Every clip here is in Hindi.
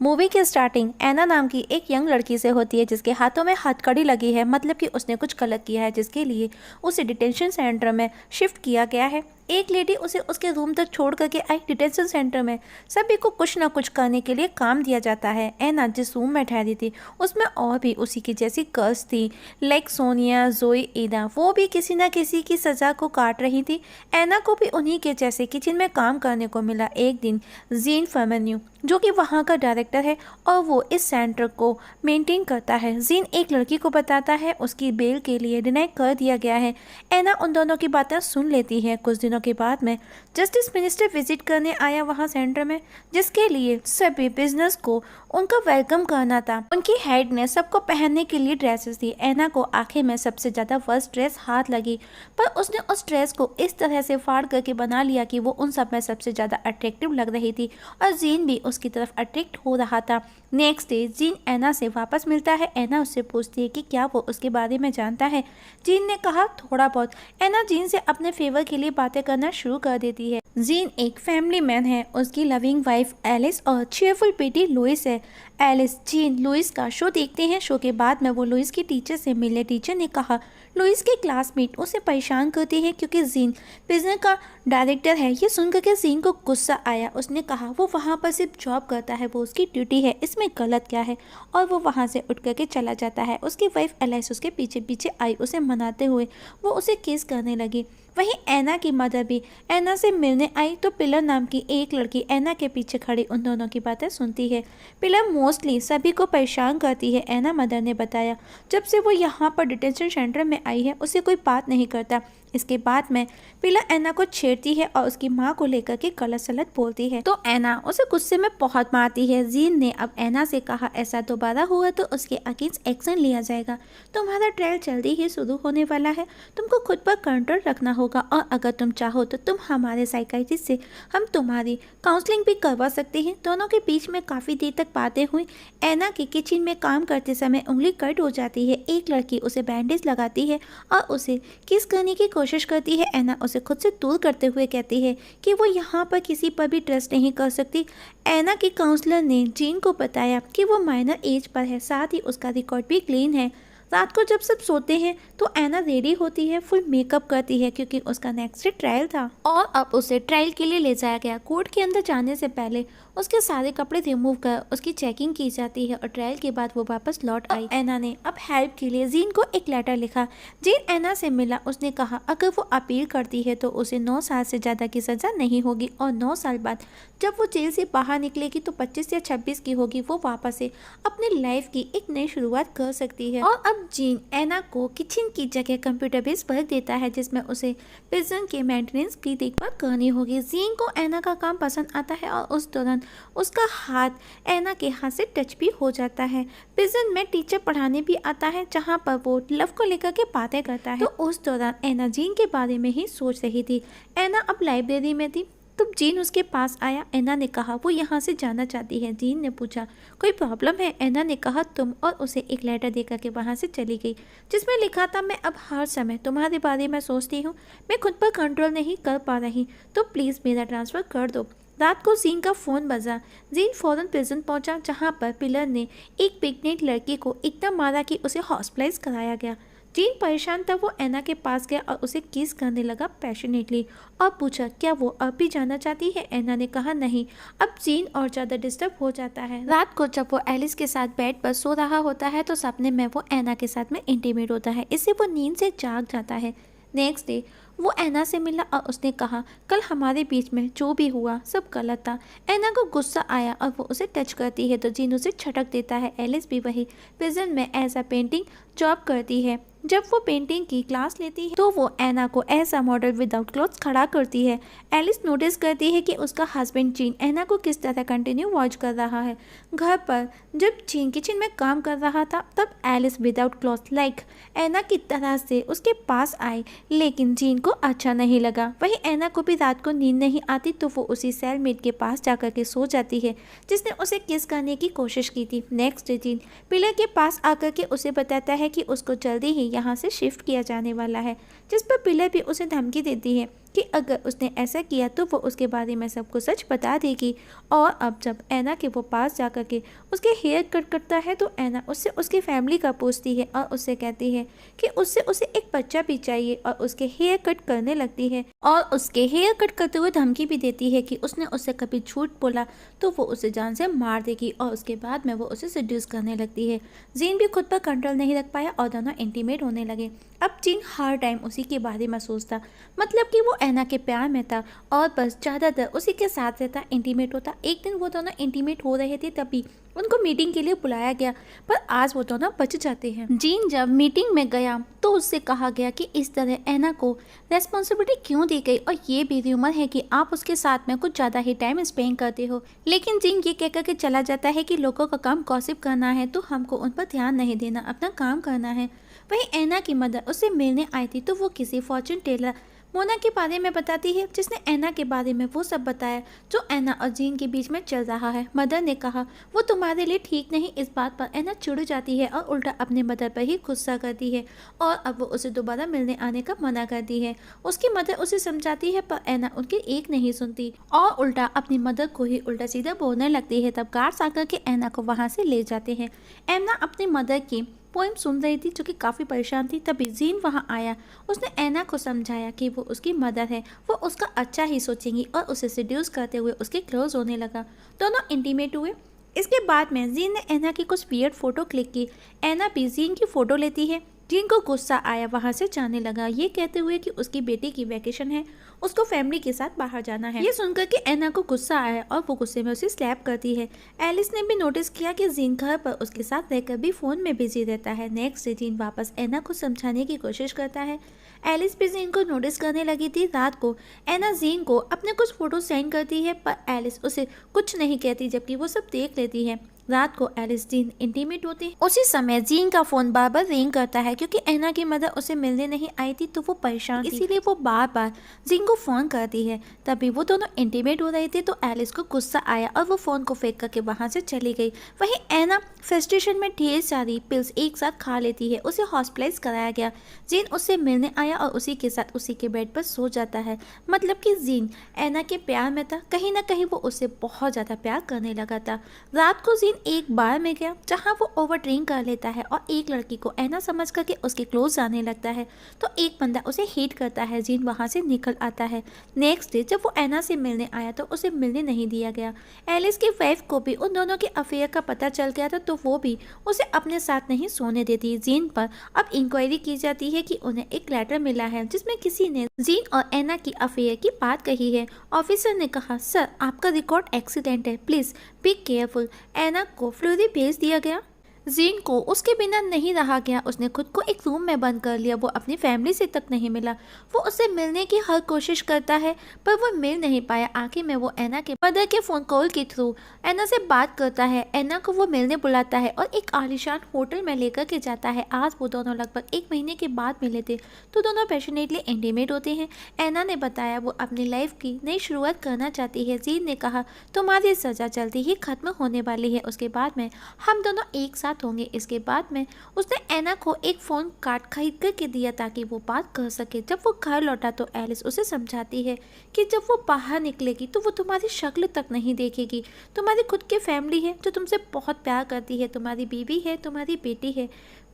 मूवी की स्टार्टिंग एना नाम की एक यंग लड़की से होती है जिसके हाथों में हथकड़ी लगी है, मतलब कि उसने कुछ गलत किया है जिसके लिए उसे डिटेंशन सेंटर में शिफ्ट किया गया है। एक लेडी उसे उसके रूम तक छोड़ करके आई। डिटेंशन सेंटर में सभी को कुछ ना कुछ करने के लिए काम दिया जाता है। एना जिस रूम में ठहरी थी उसमें और भी उसी की जैसी गर्ल्स थी, लाइक सोनिया, जोई, ईदा। वो भी किसी ना किसी की सज़ा को काट रही थी। एना को भी उन्हीं के जैसे किचन में काम करने को मिला। एक दिन जीन फर्मेन्यू जो कि वहाँ का डायरेक्टर है और वो इस सेंटर को मेंटेन करता है, जीन एक लड़की को बताता है उसकी बेल के लिए डिनाई कर दिया गया है। एना उन दोनों की बातें सुन लेती है। कुछ दिनों के बाद में जस्टिस मिनिस्टर विजिट करने आया वहाँ सेंटर में, जिसके लिए सभी बिजनेस को उनका वेलकम करना था। उनकी हेड ने सबको पहनने के लिए ड्रेसेस दी। एना को आखिर में सबसे ज़्यादा फर्स्ट ड्रेस हाथ लगी, पर उसने उस ड्रेस को इस तरह से फाड़ करके बना लिया कि वो उन सब में सबसे ज़्यादा अट्रैक्टिव लग रही थी और जीन भी उसकी तरफ अट्रैक्ट हो रहा था। नेक्स्ट डे जीन एना से वापस मिलता है। एना उससे पूछती है कि क्या वो उसके बारे में जानता है। जीन ने कहा थोड़ा बहुत। एना जीन से अपने फेवर के लिए बातें करना शुरू कर देती है। जीन एक फैमिली मैन है, उसकी लविंग वाइफ एलिस और चीयरफुल बेटी लुइस है। एलिस, जीन, लुइस का शो देखते हैं। शो के बाद में वो लुइस की टीचर से मिले। टीचर ने कहा लुइस के क्लासमेट उसे परेशान करते हैं क्योंकि जीन बिजनेस का डायरेक्टर है। ये सुनकर के जीन को गुस्सा आया। उसने कहा वो वहाँ पर सिर्फ जॉब करता है, वो उसकी ड्यूटी है, इसमें गलत क्या है, और वो वहाँ से उठ करके चला जाता है। उसकी वाइफ एलिस उसके पीछे पीछे आई, उसे मनाते हुए वो उसे किस करने लगी। वहीं एना की मदर भी एना से मिलने आई तो पिलर नाम की एक लड़की एना के पीछे खड़ी उन दोनों की बातें सुनती है। पिलर मोस्टली सभी को परेशान करती है। एना मदर ने बताया जब से वो यहाँ पर डिटेंशन सेंटर में आई है उसे कोई बात नहीं करता। इसके बाद में पिलर एना को छेड़ती है और उसकी माँ को लेकर के गलत सलत बोलती है तो एना उसे गुस्से में बहुत मारती है। जीन ने अब एना से कहा ऐसा दोबारा हुआ तो उसके अगेंस्ट एक्शन लिया जाएगा। तुम्हारा ट्रायल जल्दी ही शुरू होने वाला है, तुमको खुद पर कंट्रोल रखना होगा और अगर तुम चाहो तो तुम हमारे साइकाइट्रिस्ट से हम तुम्हारी काउंसलिंग भी करवा सकते हैं। दोनों के बीच में काफ़ी देर तक बातें हुई। एना की किचन में काम करते समय उंगली कट हो जाती है। एक लड़की उसे बैंडेज लगाती है और उसे किस करने की कोशिश करती है। एना उसे खुद से दूर करते हुए कहती है कि वो यहाँ पर किसी पर भी ट्रस्ट नहीं कर सकती। एना की काउंसलर ने जीन को बताया कि वो माइनर एज पर है, साथ ही उसका रिकॉर्ड भी क्लीन है। रात को जब सब सोते हैं तो एना रेडी होती है, फुल मेकअप करती है क्योंकि उसका नेक्स्ट ट्रायल था और अब उसे ट्रायल के लिए ले जाया गया। कोर्ट के अंदर जाने से पहले उसके सारे कपड़े रिमूव कर उसकी चेकिंग की जाती है और ट्रायल के बाद वो वापस लौट आई। एना ने अब हेल्प के लिए जीन को एक लेटर लिखा। जीन एना से मिला। उसने कहा अगर वो अपील करती है तो उसे 9 साल से ज़्यादा की सज़ा नहीं होगी और 9 साल बाद जब वो जेल से बाहर निकलेगी तो 25 या 26 की होगी, वो वापस से अपनी लाइफ की एक नई शुरुआत कर सकती है। और अब जीन एना को किचन की जगह कंप्यूटर बेस्ड वर्क देता है जिसमें उसे प्रिजन के मेंटेनेंस की देखभाल करनी होगी। जीन को एना का काम पसंद आता है और उस दौरान उसका हाथ एना के हाथ से टच भी हो जाता है। प्रिजन में टीचर पढ़ाने भी आता है जहाँ पर वो लव को लेकर के बातें करता है। तो उस दौरान एना जीन के बारे में ही सोच रही थी। एना अब लाइब्रेरी में थी तब जीन उसके पास आया। एना ने कहा वो यहाँ से जाना चाहती है। जीन ने पूछा कोई प्रॉब्लम है। एना ने कहा तुम, और उसे एक लेटर देकर के वहाँ से चली गई जिसमें लिखा था मैं अब हर समय तुम्हारे बारे में सोचती हूँ, मैं खुद पर कंट्रोल नहीं कर पा रही, तो प्लीज़ मेरा ट्रांसफ़र कर दो। रात को जीन का फ़ोन बजा। जीन फौरन प्रिजन पहुंचा जहां पर पिलर ने एक प्रेग्नेंट लड़की को इतना मारा कि उसे हॉस्पिटलाइज कराया गया। जीन परेशान था। वो एना के पास गया और उसे किस करने लगा पैशनेटली और पूछा क्या वो अब भी जाना चाहती है। एना ने कहा नहीं। अब जीन और ज़्यादा डिस्टर्ब हो जाता है। रात को जब वो एलिस के साथ बेड पर सो रहा होता है तो सपने में वो एना के साथ में इंटीमेट होता है, इससे वो नींद से जाग जाता है। नेक्स्ट डे वो एना से मिला और उसने कहा कल हमारे बीच में जो भी हुआ सब गलत था। एना को गुस्सा आया और वो उसे टच करती है तो जीन उसे छटक देता है। एलिस भी वही प्रिजन में एज अ पेंटिंग जॉब करती है। जब वो पेंटिंग की क्लास लेती है तो वो एना को ऐसा मॉडल विदाउट क्लोथ्स खड़ा करती है। एलिस नोटिस करती है कि उसका हस्बैंड जीन एना को किस तरह कंटिन्यू वॉच कर रहा है। घर पर जब जीन किचन में काम कर रहा था तब एलिस विदाउट क्लोथ्स लाइक एना की तरह से उसके पास आई, लेकिन जीन को अच्छा नहीं लगा। वहीं एना को भी रात को नींद नहीं आती तो वो उसी सेलमेट के पास जाकर के सो जाती है जिसने उसे किस करने की कोशिश की थी। नेक्स्ट डे जीन पिलर के पास आकर के उसे बताता है कि उसको जल्दी ही यहाँ से शिफ्ट किया जाने वाला है, जिस पर पिलर भी उसे धमकी देती है। कि अगर उसने ऐसा किया तो वो उसके बारे में सबको सच बता देगी। और अब जब ऐना के वो पास जा कर के उसके हेयर कट करता है तो ऐना उससे उसकी फैमिली का पूछती है और उससे कहती है कि उससे उसे एक बच्चा भी चाहिए और उसके हेयर कट करने लगती है और उसके हेयर कट करते हुए धमकी भी देती है कि उसने उससे कभी झूठ बोला तो वो उसे जान से मार देगी। और उसके बाद में वो उसे सेड्यूस करने लगती है। जीन भी खुद पर कंट्रोल नहीं रख पाया और दोनों इंटीमेट होने लगे। अब जीन हर टाइम उसी के बारे में सोचता, मतलब कि वो ऐना के प्यार में था और बस ज़्यादातर उसी के साथ रहता, इंटीमेट होता। एक दिन वो दोनों इंटीमेट हो रहे थे तभी उनको मीटिंग के लिए बुलाया गया, पर आज वो दोनों बच जाते हैं। जीन जब मीटिंग में गया तो उससे कहा गया कि इस तरह ऐना को रेस्पॉन्सिबिलिटी क्यों दी गई और ये भी र्यूमर है कि आप उसके साथ में कुछ ज़्यादा ही टाइम स्पेंड करते हो। लेकिन जीन ये कहकर के चला जाता है कि लोगों का काम गॉसिप करना है तो हमको उन पर ध्यान नहीं देना, अपना काम करना है। वहीं ऐना की मदर उससे मिलने आई थी तो वो किसी फॉर्चून टेलर मोना के बारे में बताती है जिसने ऐना के बारे में वो सब बताया जो ऐना और जीन के बीच में चल रहा है। मदर ने कहा वो तुम्हारे लिए ठीक नहीं। इस बात पर ऐना चिढ़ जाती है और उल्टा अपने मदर पर ही गुस्सा करती है और अब वो उसे दोबारा मिलने आने का मना करती है। उसकी मदर उसे समझाती है पर ऐना उनकी एक नहीं सुनती और उल्टा अपनी मदर को ही उल्टा सीधा बोलने लगती है। तब गार्ड्स आकर के ऐना को वहाँ से ले जाते हैं। ऐना अपनी मदर की पोइम सुन रही थी जो कि काफ़ी परेशान थी। तभी जीन वहाँ आया। उसने ऐना को समझाया कि वो उसकी मदर है, वो उसका अच्छा ही सोचेंगी और उसे सेड्यूस करते हुए उसके क्लोज होने लगा। दोनों इंटीमेट हुए। इसके बाद में जीन ने ऐना की कुछ वियर्ड फोटो क्लिक की। ऐना भी जीन की फ़ोटो लेती है। जीन को गुस्सा आया, वहाँ से जाने लगा ये कहते हुए कि उसकी बेटी की वैकेशन है, उसको फैमिली के साथ बाहर जाना है। ये सुनकर कि ऐना को गुस्सा आया और वो गुस्से में उसे स्लैप करती है। एलिस ने भी नोटिस किया कि जीन घर पर उसके साथ रहकर भी फ़ोन में बिजी रहता है। नेक्स्ट डे जीन वापस ऐना को समझाने की कोशिश करता है। एलिस भी जीन को नोटिस करने लगी थी। रात को ऐना जीन को अपने कुछ फोटो सेंड करती है पर एलिस उसे कुछ नहीं कहती जबकि वो सब देख लेती है। रात को एलिस जीन इंटीमेट होते हैं। उसी समय जीन का फोन बार बार रिंग करता है क्योंकि ऐना की मदर उसे मिलने नहीं आई थी तो वो परेशान थी, इसीलिए वो बार बार जीन को फोन करती है। तभी वो दोनों इंटीमेट हो रहे थे तो एलिस को गुस्सा आया और वो फोन को फेंक करके वहां से चली गई। वहीं ऐना फ्रस्ट्रेशन में ढेर सारी पिल्स एक साथ खा लेती है। उसे हॉस्पिटलाइज कराया गया। जीन उससे मिलने आया और उसी के साथ उसी के बेड पर सो जाता है। मतलब कि जीन ऐना के प्यार में था, कहीं ना कहीं वो उससे बहुत ज़्यादा प्यार करने लगा था। रात को जीन एक बार में गया जहाँ वो ओवर ड्रिंक कर लेता है और एक लड़की को ऐना समझ करके उसके क्लोज आने लगता है तो एक बंदा उसे हिट करता है। जीन वहाँ से निकल आता है। नेक्स्ट डे जब वो ऐना से मिलने आया तो उसे मिलने नहीं दिया गया। एलिस की वाइफ को भी उन दोनों के अफेयर का पता चल गया था तो वो भी उसे अपने साथ नहीं सोने देती। जीन पर अब इंक्वायरी की जाती है कि उन्हें एक लेटर मिला है जिसमें किसी ने जीन और ऐना की अफेयर की बात कही है। ऑफिसर ने कहा सर आपका रिकॉर्ड एक्सीडेंट है, प्लीज बी केयरफुल। ऐना को फ्लोरी भेज दिया गया। जीन को उसके बिना नहीं रहा गया। उसने खुद को एक रूम में बंद कर लिया। वो अपनी फैमिली से तक नहीं मिला। वो उससे मिलने की हर कोशिश करता है पर वो मिल नहीं पाया। आखिर में वो ऐना के मदर के फ़ोन कॉल के थ्रू ऐना से बात करता है। ऐना को वो मिलने बुलाता है और एक आलीशान होटल में लेकर के जाता है। आज वो दोनों लगभग 1 महीने के बाद मिले थे तो दोनों पैशनेटली इंटीमेट होते हैं। ऐना ने बताया वो अपनी लाइफ की नई शुरुआत करना चाहती है। जीन ने कहा तुम्हारी सज़ा जल्दी ही खत्म होने वाली है, उसके बाद में हम दोनों एक साथ होंगे। इसके बाद में उसने ऐना को एक फ़ोन कार्ड खरीद करके दिया ताकि वो बात कर सके। जब वो घर लौटा तो एलिस उसे समझाती है कि जब वो बाहर निकलेगी तो वो तुम्हारी शक्ल तक नहीं देखेगी। तुम्हारी खुद की फैमिली है जो तुमसे बहुत प्यार करती है, तुम्हारी बीवी है, तुम्हारी बेटी है,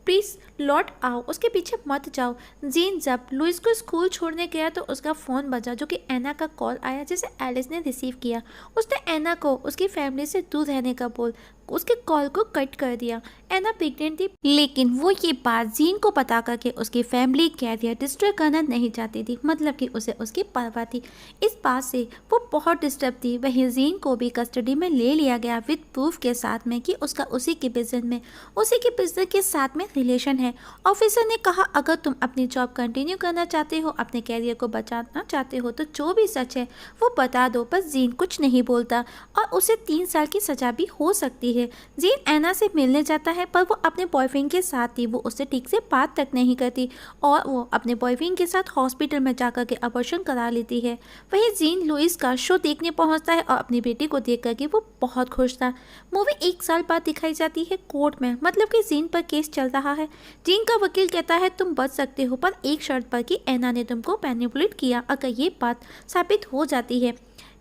प्लीज़ लौट आओ, उसके पीछे मत जाओ। जीन जब लुइस को स्कूल छोड़ने गया तो उसका फ़ोन बजा जो कि ऐना का कॉल आया जिसे एलिस ने रिसीव किया। उसने ऐना को उसकी फैमिली से दूर रहने का बोल उसके कॉल को कट कर दिया। ऐना प्रेग्नेंट थी लेकिन वो ये बात जीन को पता करके उसकी फैमिली कैरियर डिस्ट्रॉय करना नहीं चाहती थी, मतलब कि उसे उसकी परवाह थी। इस बात से वो बहुत डिस्टर्ब थी। वहीं जीन को भी कस्टडी में ले लिया गया विद प्रूफ के साथ में कि उसका उसी के बिजनेस के साथ में रिलेशन है। ऑफिसर ने कहा अगर तुम अपनी जॉब कंटिन्यू करना चाहते हो, अपने कैरियर को बचाना चाहते हो तो जो भी सच है वो बता दो। पर जीन कुछ नहीं बोलता और उसे 3 साल की सजा भी हो सकती है। है। जीन एना से मिलने जाता है पर वो अपने बॉयफ्रेंड के साथ थी, वो उससे ठीक से बात तक नहीं करती और वो अपने बॉयफ्रेंड के साथ हॉस्पिटल में जाकर के अबॉर्शन करा लेती है। वहीं जीन लुइस का शो देखने पहुंचता है और अपनी बेटी को देख करके वो बहुत खुश था। मूवी 1 साल बाद दिखाई जाती है कोर्ट में, मतलब कि जीन पर केस चल रहा है। जीन का वकील कहता है तुम बच सकते हो पर एक शर्त पर कि एना ने तुमको मैनिपुलेट किया। अगर ये बात साबित हो जाती है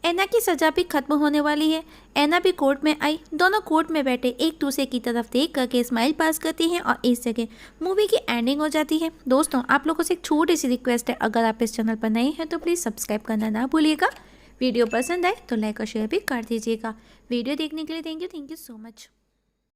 एना की सज़ा भी खत्म होने वाली है। एना भी कोर्ट में आई, दोनों कोर्ट में बैठे एक दूसरे की तरफ देख करके स्माइल पास करती हैं और इस जगह मूवी की एंडिंग हो जाती है। दोस्तों आप लोगों से एक छोटी सी रिक्वेस्ट है, अगर आप इस चैनल पर नए हैं तो प्लीज़ सब्सक्राइब करना ना भूलिएगा। वीडियो पसंद आए तो लाइक और शेयर भी कर दीजिएगा। वीडियो देखने के लिए थैंक यू सो मच।